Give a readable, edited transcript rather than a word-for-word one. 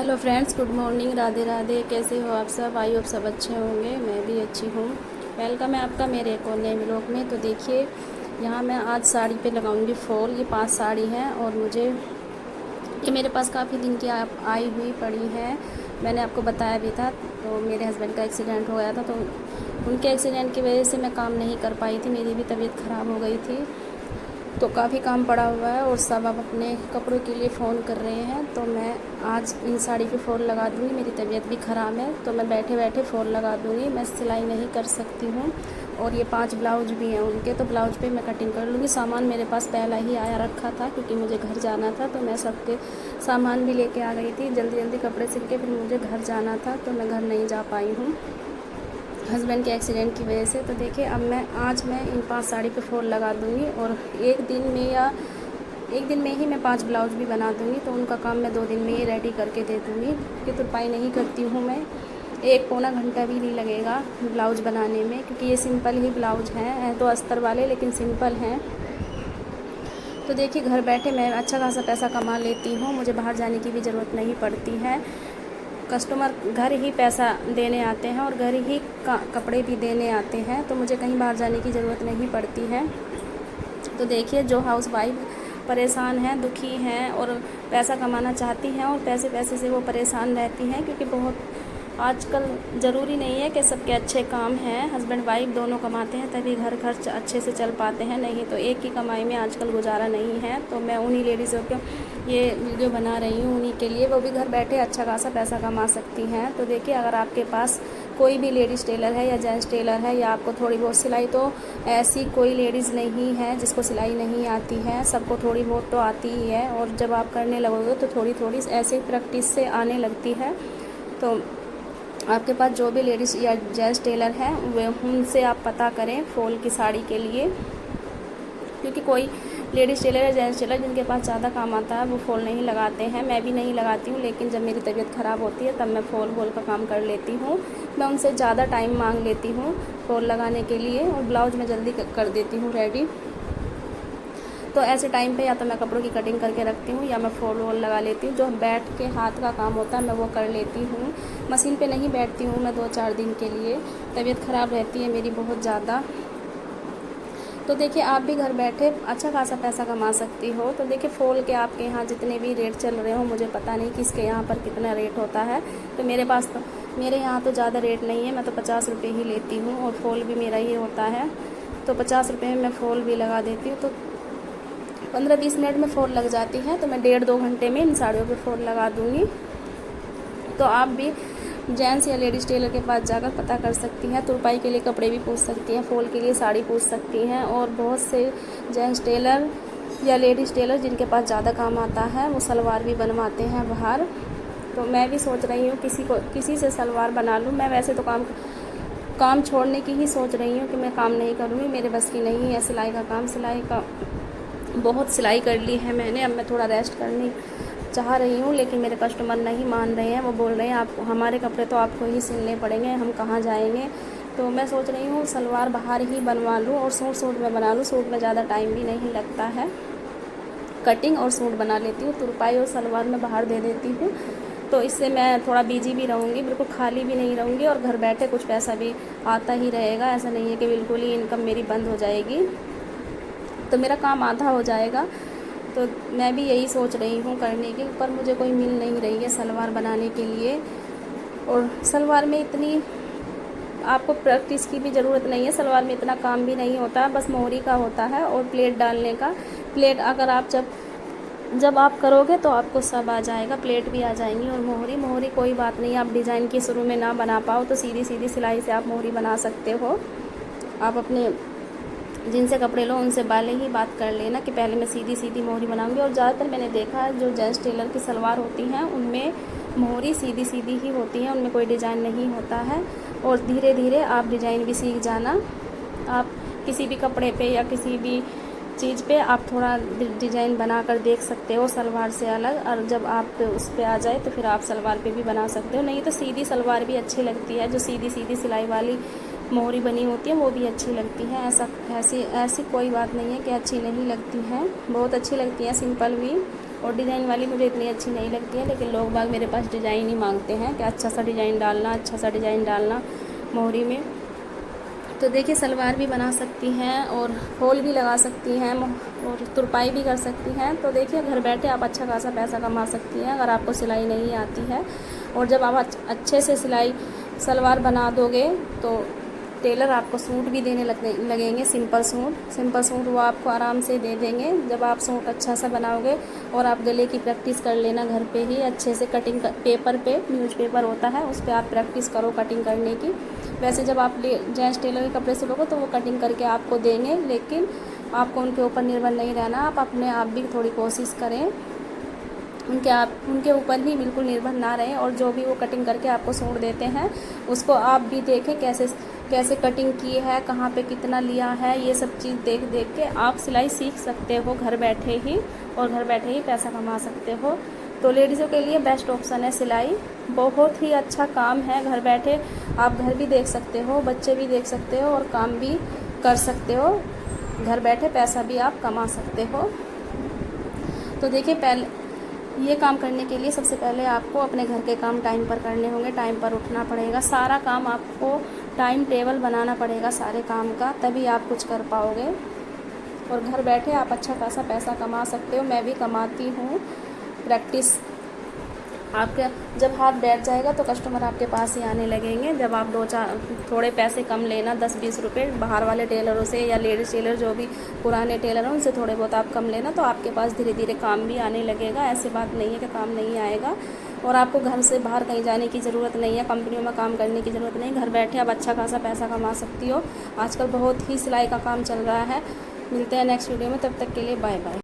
Hello friends, good morning, Radhe Radhe. कैसे हो आप सब? आई होप सब अच्छे होंगे। मैं भी अच्छी हूँ। वेलकम है आपका मेरे एक और नए व्लॉग में। तो देखिए, यहाँ मैं आज साड़ी पे लगाऊंगी फॉल। ये 5 साड़ी हैं और मुझे ये मेरे पास काफ़ी दिन की आई हुई पड़ी है। मैंने आपको बताया भी था। तो मेरे हस्बैंड का एक्सीडेंट हो गया था, तो उनके एक्सीडेंट की वजह से मैं काम नहीं कर पाई थी। मेरी भी तबीयत ख़राब हो गई थी, तो काफ़ी काम पड़ा हुआ है और सब अब अपने कपड़ों के लिए फ़ोन कर रहे हैं। तो मैं आज इन साड़ी पे फ़ॉल लगा दूँगी। मेरी तबीयत भी ख़राब है, तो मैं बैठे बैठे फ़ॉल लगा दूँगी। मैं सिलाई नहीं कर सकती हूँ। और ये 5 ब्लाउज भी हैं उनके, तो ब्लाउज पे मैं कटिंग कर लूँगी। सामान मेरे पास पहला ही आया रखा था, क्योंकि मुझे घर जाना था। तो मैं सबके सामान भी लेके आ गई थी। जल्दी जल्दी कपड़े सिल के फिर मुझे घर जाना था, तो मैं घर नहीं जा पाई हूँ हस्बैंड के एक्सीडेंट की वजह से। तो देखिए, अब आज मैं इन 5 साड़ी पे फ़ॉल लगा दूँगी और एक दिन में ही मैं 5 ब्लाउज भी बना दूँगी। तो उनका काम मैं 2 दिन में ही रेडी करके दे दूँगी, क्योंकि तुरपाई नहीं करती हूँ मैं। 1 पौना घंटा भी नहीं लगेगा ब्लाउज़ बनाने में, क्योंकि ये सिंपल ही ब्लाउज हैं तो अस्तर वाले, लेकिन सिंपल हैं। तो देखिए, घर बैठे मैं अच्छा खासा पैसा कमा लेती हूँ। मुझे बाहर जाने की भी ज़रूरत नहीं पड़ती है। कस्टमर घर ही पैसा देने आते हैं और घर ही कपड़े भी देने आते हैं, तो मुझे कहीं बाहर जाने की ज़रूरत नहीं पड़ती है। तो देखिए, जो हाउस वाइफ परेशान हैं, दुखी हैं और पैसा कमाना चाहती हैं और पैसे पैसे से वो परेशान रहती हैं, क्योंकि बहुत आजकल ज़रूरी नहीं है कि सबके अच्छे काम हैं। हस्बैंड वाइफ दोनों कमाते हैं तभी घर खर्च अच्छे से चल पाते हैं, नहीं तो एक की कमाई में आजकल गुजारा नहीं है। तो मैं उन्हीं लेडीज़ों को ये वीडियो बना रही हूँ, उन्हीं के लिए। वो भी घर बैठे अच्छा खासा पैसा कमा सकती हैं। तो देखिए, अगर आपके पास कोई भी लेडीज़ टेलर है या जेंट्स टेलर है, या आपको थोड़ी बहुत सिलाई, तो ऐसी कोई लेडीज़ नहीं है जिसको सिलाई नहीं आती है। सबको थोड़ी बहुत तो आती ही है, और जब आप करने लगोगे तो थोड़ी थोड़ी ऐसे प्रैक्टिस से आने लगती है। तो आपके पास जो भी लेडीज़ या जेंट्स टेलर हैं, वे उनसे आप पता करें फ़ॉल की साड़ी के लिए, क्योंकि कोई लेडीज़ टेलर या जेंट्स टेलर जिनके पास ज़्यादा काम आता है वो फ़ॉल नहीं लगाते हैं। मैं भी नहीं लगाती हूँ, लेकिन जब मेरी तबीयत ख़राब होती है तब मैं फ़ॉल का काम कर लेती हूँ। मैं उनसे ज़्यादा टाइम मांग लेती हूँ फ़ॉल लगाने के लिए, और ब्लाउज मैं जल्दी कर देती हूँ रेडी। तो ऐसे टाइम पे या तो मैं कपड़ों की कटिंग करके रखती हूँ, या मैं फ़ॉल वॉल लगा लेती हूँ। जो बैठ के हाथ का काम होता है मैं वो कर लेती हूँ। मशीन पे नहीं बैठती हूँ मैं 2-4 दिन के लिए। तबीयत ख़राब रहती है मेरी बहुत ज़्यादा। तो देखिए, आप भी घर बैठे अच्छा खासा पैसा कमा सकती हो। तो देखिए, फ़ॉल के आपके यहाँ जितने भी रेट चल रहे हो, मुझे पता नहीं किसके यहाँ पर कितना रेट होता है। तो मेरे यहाँ तो ज़्यादा रेट नहीं है। मैं तो 50 रुपये ही लेती हूँ, और फ़ॉल भी मेरा ये होता है। तो 50 रुपये में मैं फ़ॉल भी लगा देती हूँ। तो 15-20 मिनट में फ़ॉल लग जाती है। तो मैं 1.5-2 घंटे में इन साड़ियों पे फ़ॉल लगा दूँगी। तो आप भी जेंट्स या लेडीज़ टेलर के पास जाकर पता कर सकती हैं। तुरपाई के लिए कपड़े भी पूछ सकती हैं, फ़ॉल के लिए साड़ी पूछ सकती हैं। और बहुत से जेंट्स टेलर या लेडीज़ टेलर जिनके पास ज़्यादा काम आता है, वो सलवार भी बनवाते हैं बाहर। तो मैं भी सोच रही हूँ किसी से सलवार बना लूँ। मैं वैसे तो काम छोड़ने की ही सोच रही हूँ कि मैं काम नहीं करूँगी, मेरे बस की नहीं है सिलाई का काम। सिलाई का बहुत सिलाई कर ली है मैंने, अब मैं थोड़ा रेस्ट करनी चाह रही हूँ, लेकिन मेरे कस्टमर नहीं मान रहे हैं। वो बोल रहे हैं आप हमारे कपड़े तो आपको ही सिलने पड़ेंगे, हम कहाँ जाएंगे। तो मैं सोच रही हूँ सलवार बाहर ही बनवा लूँ और सूट में बना लूँ। सूट में ज़्यादा टाइम भी नहीं लगता है, कटिंग और सूट बना लेती हूँ। तुरपाई और सलवार में बाहर दे देती हूँ। तो इससे मैं थोड़ा बिजी भी रहूँगी, बिल्कुल खाली भी नहीं रहूँगी, और घर बैठे कुछ पैसा भी आता ही रहेगा। ऐसा नहीं है कि बिल्कुल ही इनकम मेरी बंद हो जाएगी, तो मेरा काम आधा हो जाएगा। तो मैं भी यही सोच रही हूँ करने की, पर मुझे कोई मिल नहीं रही है सलवार बनाने के लिए। और सलवार में इतनी आपको प्रैक्टिस की भी ज़रूरत नहीं है। सलवार में इतना काम भी नहीं होता, बस मोहरी का होता है और प्लेट डालने का। प्लेट अगर आप जब आप करोगे तो आपको सब आ जाएगा, प्लेट भी आ जाएंगी। और मोहरी कोई बात नहीं, आप डिज़ाइन की शुरू में ना बना पाओ तो सीधी सीधी सिलाई से आप मोहरी बना सकते हो। आप अपने जिनसे कपड़े लो उनसे पहले ही बात कर लेना कि पहले मैं सीधी सीधी मोहरी बनाऊंगी। और ज़्यादातर मैंने देखा है जो जेंट्स टेलर की सलवार होती हैं उनमें मोहरी सीधी सीधी ही होती है, उनमें कोई डिज़ाइन नहीं होता है। और धीरे धीरे आप डिज़ाइन भी सीख जाना। आप किसी भी कपड़े पे या किसी भी चीज़ पे आप थोड़ा डिज़ाइन बना कर देख सकते हो सलवार से अलग, और जब आप उस पर आ जाए तो फिर आप सलवार पे भी बना सकते हो। नहीं तो सीधी सलवार भी अच्छी लगती है, जो सीधी सीधी सिलाई वाली मोहरी बनी होती है वो भी अच्छी लगती है। ऐसी कोई बात नहीं है कि अच्छी नहीं लगती हैं, बहुत अच्छी लगती हैं सिंपल भी। और डिज़ाइन वाली मुझे इतनी अच्छी नहीं लगती है, लेकिन लोग बाग मेरे पास डिज़ाइन ही मांगते हैं कि अच्छा सा डिज़ाइन डालना, अच्छा सा डिज़ाइन डालना मोहरी में। तो देखिए सलवार भी बना सकती हैं और फॉल भी लगा सकती हैं और तुरपाई भी कर सकती हैं। तो देखिए घर बैठे आप अच्छा खासा पैसा कमा सकती हैं अगर आपको सिलाई नहीं आती है। और जब आप अच्छे से सिलाई सलवार बना दोगे तो टेलर आपको सूट भी देने लगेंगे, सिंपल सूट वो आपको आराम से दे देंगे जब आप सूट अच्छा सा बनाओगे। और आप गले की प्रैक्टिस कर लेना घर पे ही अच्छे से, कटिंग पेपर पे, न्यूज़पेपर होता है उस पर आप प्रैक्टिस करो कटिंग करने की। वैसे जब आप जेंट्स टेलर के कपड़े सिलोगे तो वो कटिंग करके आपको देंगे, लेकिन आपको उनके ऊपर निर्भर नहीं रहना, आप अपने आप भी थोड़ी कोशिश करें, उनके ऊपर ही बिल्कुल निर्भर ना रहें। और जो भी वो कटिंग करके आपको सूट देते हैं उसको आप भी देखें कैसे कटिंग की है, कहाँ पे कितना लिया है, ये सब चीज़ देख के आप सिलाई सीख सकते हो घर बैठे ही, और घर बैठे ही पैसा कमा सकते हो। तो लेडीज़ों के लिए बेस्ट ऑप्शन है सिलाई, बहुत ही अच्छा काम है। घर बैठे आप घर भी देख सकते हो, बच्चे भी देख सकते हो और काम भी कर सकते हो, घर बैठे पैसा भी आप कमा सकते हो। तो देखिए पहले ये काम करने के लिए सबसे पहले आपको अपने घर के काम टाइम पर करने होंगे, टाइम पर उठना पड़ेगा, सारा काम आपको टाइम टेबल बनाना पड़ेगा सारे काम का, तभी आप कुछ कर पाओगे। और घर बैठे आप अच्छा खासा पैसा कमा सकते हो, मैं भी कमाती हूँ। प्रैक्टिस आपके जब हाथ बैठ जाएगा तो कस्टमर आपके पास ही आने लगेंगे। जब आप थोड़े पैसे कम लेना, 10-20 रुपये बाहर वाले टेलरों से या लेडीज़ टेलर जो भी पुराने टेलर हैं उनसे थोड़े बहुत आप कम लेना, तो आपके पास धीरे धीरे काम भी आने लगेगा। ऐसी बात नहीं है कि काम नहीं आएगा। और आपको घर से बाहर कहीं जाने की ज़रूरत नहीं है, कंपनियों में काम करने की ज़रूरत नहीं, घर बैठे आप अच्छा खासा पैसा कमा सकती हो। आजकल बहुत ही सिलाई का काम चल रहा है। मिलते हैं नेक्स्ट वीडियो में, तब तक के लिए बाय बाय।